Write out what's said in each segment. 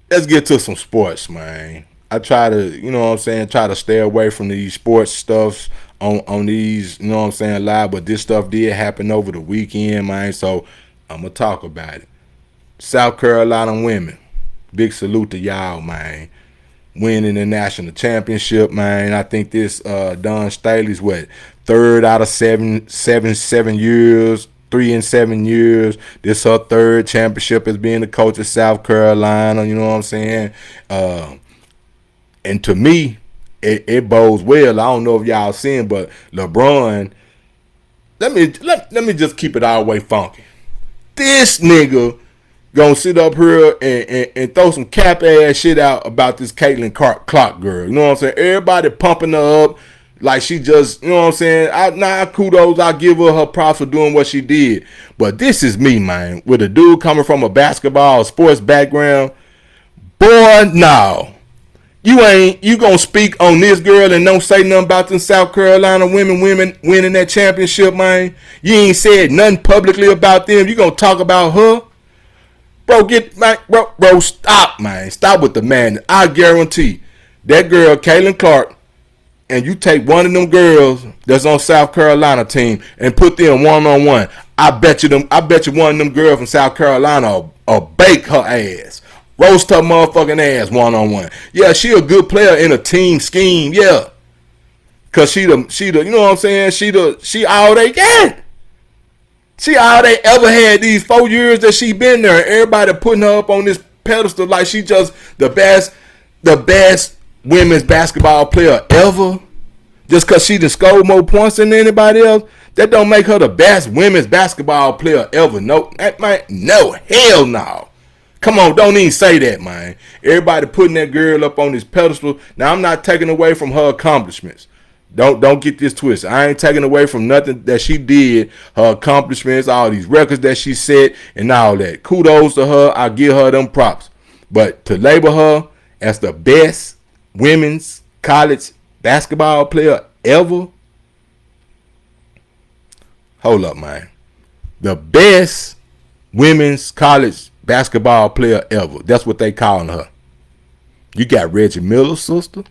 let's get to some sports, man. I try to, you know what I'm saying, try to stay away from these sports stuffs on these, you know what I'm saying, live. But this stuff did happen over the weekend, man. So I'm gonna talk about it. South Carolina women, big salute to y'all, man. Winning the national championship, man. I think this Don Staley's what, third out of seven years, 3 in 7 years. This her third championship as being the coach of South Carolina. You know what I'm saying? Uh, and to me, it bodes well. I don't know if y'all seen, but LeBron. Let me just keep it all the way funky. This nigga gonna sit up here and throw some cap ass shit out about this Clark girl. You know what I'm saying? Everybody pumping her up like she just, you know what I'm saying? Kudos, I give her props for doing what she did. But this is me, man. With a dude coming from a basketball sports background, boy, no. You gonna speak on this girl and don't say nothing about them South Carolina women winning that championship, man. You ain't said nothing publicly about them. You gonna talk about her? Bro, bro, stop, man. Stop with the man. I guarantee that girl, Caitlin Clark, and you take one of them girls that's on South Carolina team and put them 1-on-1. I bet you one of them girls from South Carolina will bake her ass. Roast her motherfucking ass 1-on-1. Yeah, she a good player in a team scheme, yeah. Cause she the, you know what I'm saying? She all they got. She all they ever had these 4 years that she been there. Everybody putting her up on this pedestal like she just the best women's basketball player ever. Just cause she done scored more points than anybody else, that don't make her the best women's basketball player ever. No, hell no. Come on, don't even say that, man. Everybody putting that girl up on this pedestal. Now I'm not taking away from her accomplishments. Don't get this twisted. I ain't taking away from nothing that she did, her accomplishments, all these records that she set, and all that. Kudos to her. I give her them props. But to label her as the best women's college basketball player ever, hold up, man. The best women's college basketball player ever. That's what they calling her. You got Reggie Miller's sister.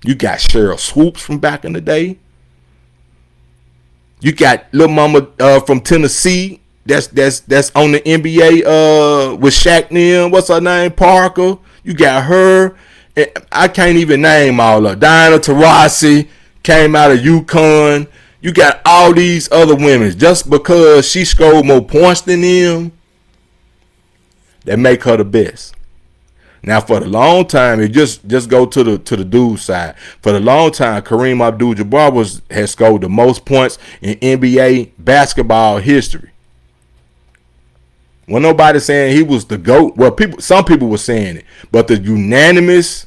You got Cheryl Swoops from back in the day. You got Lil Mama from Tennessee. That's on the NBA with Shaq Nim. What's her name? Parker. You got her. I can't even name all of her. Diana Taurasi came out of UConn. You got all these other women. Just because she scored more points than them, that make her the best. Now, for the long time, it just go to the dude side. For the long time, Kareem Abdul-Jabbar has scored the most points in NBA basketball history. Well, nobody saying he was the GOAT. Well, some people were saying it, but the unanimously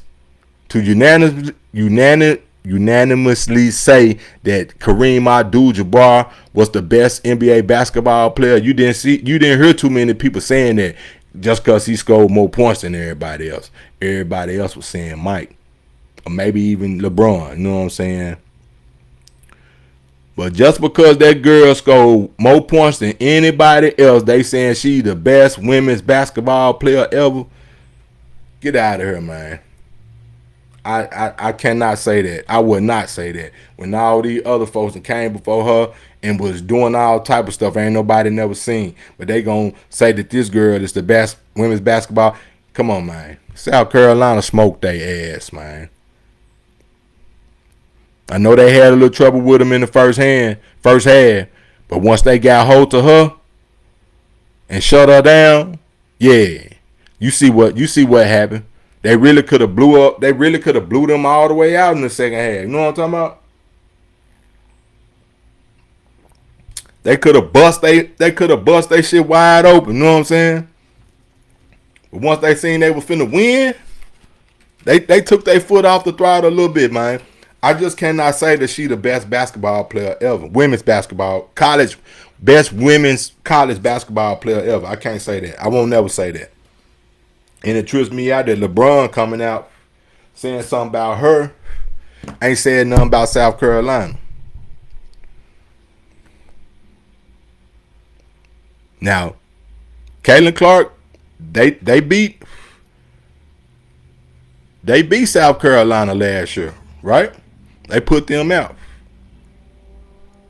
say that Kareem Abdul-Jabbar was the best NBA basketball player. You didn't hear too many people saying that. Just because he scored more points than everybody else. Everybody else was saying Mike. Or maybe even LeBron. You know what I'm saying? But just because that girl scored more points than anybody else, they saying she the best women's basketball player ever. Get out of here, man. I cannot say that. I would not say that. When all these other folks that came before her and was doing all type of stuff ain't nobody never seen. But they gonna say that this girl is the best women's basketball. Come on, man. South Carolina smoked their ass, man. I know they had a little trouble with them in the first half. But once they got hold to her and shut her down, yeah. You see what happened. They really could have blew up. They really could have blew them all the way out in the second half. You know what I'm talking about? They could have bust they shit wide open. You know what I'm saying? But once they seen they was finna win, they took their foot off the throttle a little bit, man. I just cannot say that she the best basketball player ever. Best women's college basketball player ever. I can't say that. I won't never say that. And it trips me out that LeBron coming out saying something about her, ain't saying nothing about South Carolina. Now, Caitlin Clark, they beat They beat South Carolina last year, right? They put them out.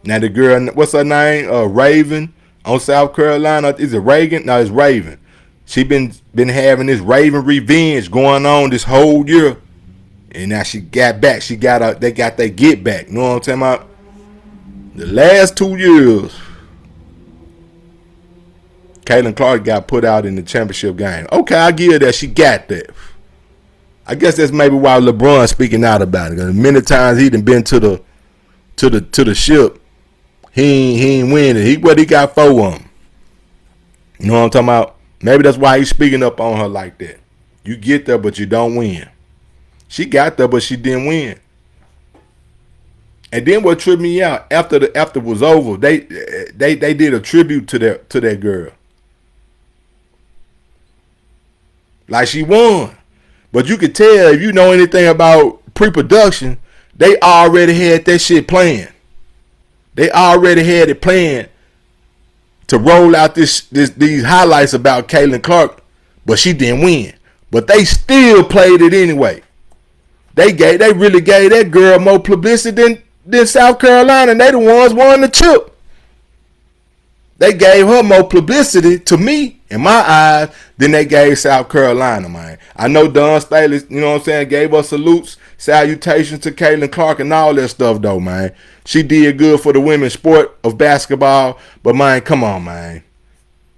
Now the girl, what's her name? Raven on South Carolina. Is it Reagan? No, it's Raven. She been having this Raven revenge going on this whole year, and now she got back. They got their get back. You know what I'm talking about? The last 2 years, Caitlin Clark got put out in the championship game. Okay, I give her that. She got that. I guess that's maybe why LeBron speaking out about it. Because many times he done been to the ship, he ain't winning. He got 4 of them. You know what I'm talking about? Maybe that's why he's speaking up on her like that. You get there, but you don't win. She got there, but she didn't win. And then what tripped me out after it was over, they did a tribute to that girl. Like she won. But you could tell, if you know anything about pre-production, they already had that shit planned. They already had it planned to roll out these highlights about Caitlin Clark, but she didn't win. But they still played it anyway. They really gave that girl more publicity than South Carolina, and they the ones won the chip. They gave her more publicity, to me, in my eyes, than they gave South Carolina, man. I know Don Staley, you know what I'm saying, gave us salutes, salutations to Caitlin Clark and all that stuff, though, man. She did good for the women's sport of basketball, but, man, come on, man.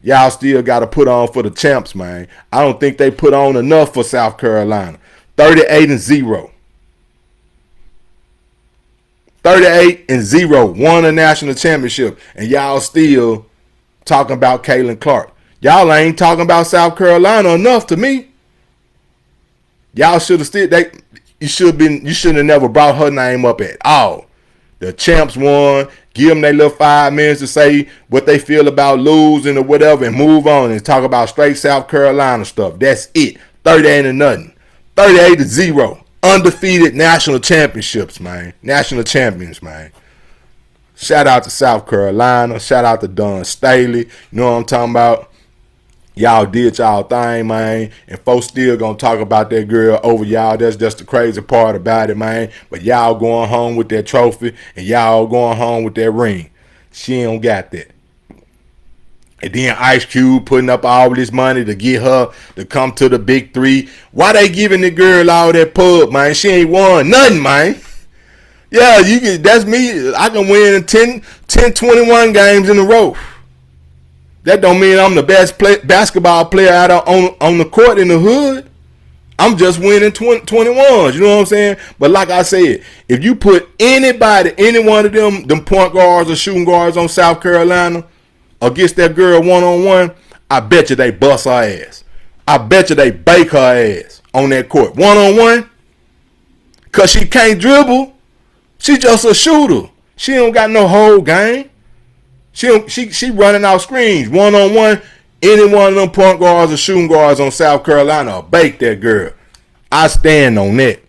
Y'all still got to put on for the champs, man. I don't think they put on enough for South Carolina. 38-0. 38-0. Won a national championship, and y'all still talking about Caitlin Clark. Y'all ain't talking about South Carolina enough to me. Y'all should have still. You shouldn't have never brought her name up at all. The champs won. Give them their little 5 minutes to say what they feel about losing or whatever, and move on and talk about straight South Carolina stuff. That's it. 38-0. 38-0. Undefeated national championships, man. National champions, man. Shout out to South Carolina. Shout out to Don Staley. You know what I'm talking about? Y'all did y'all thing, man. And folks still gonna talk about that girl over y'all. That's just the crazy part about it, man. But y'all going home with that trophy, and y'all going home with that ring. She ain't got that. And then Ice Cube putting up all this money to get her to come to the Big 3. Why they giving the girl all that pub, man? She ain't won nothing, man. Yeah, that's me. I can win 10-21 games in a row. That don't mean I'm the best basketball player out on the court in the hood. I'm just winning 21s. You know what I'm saying? But like I said, if you put any one of them point guards or shooting guards on South Carolina against that girl one-on-one, I bet you they bust her ass. I bet you they bake her ass on that court. One-on-one, because she can't dribble. She just a shooter. She don't got no whole game. She running out screens. One-on-one, any one of them point guards or shooting guards on South Carolina will bake that girl. I stand on that.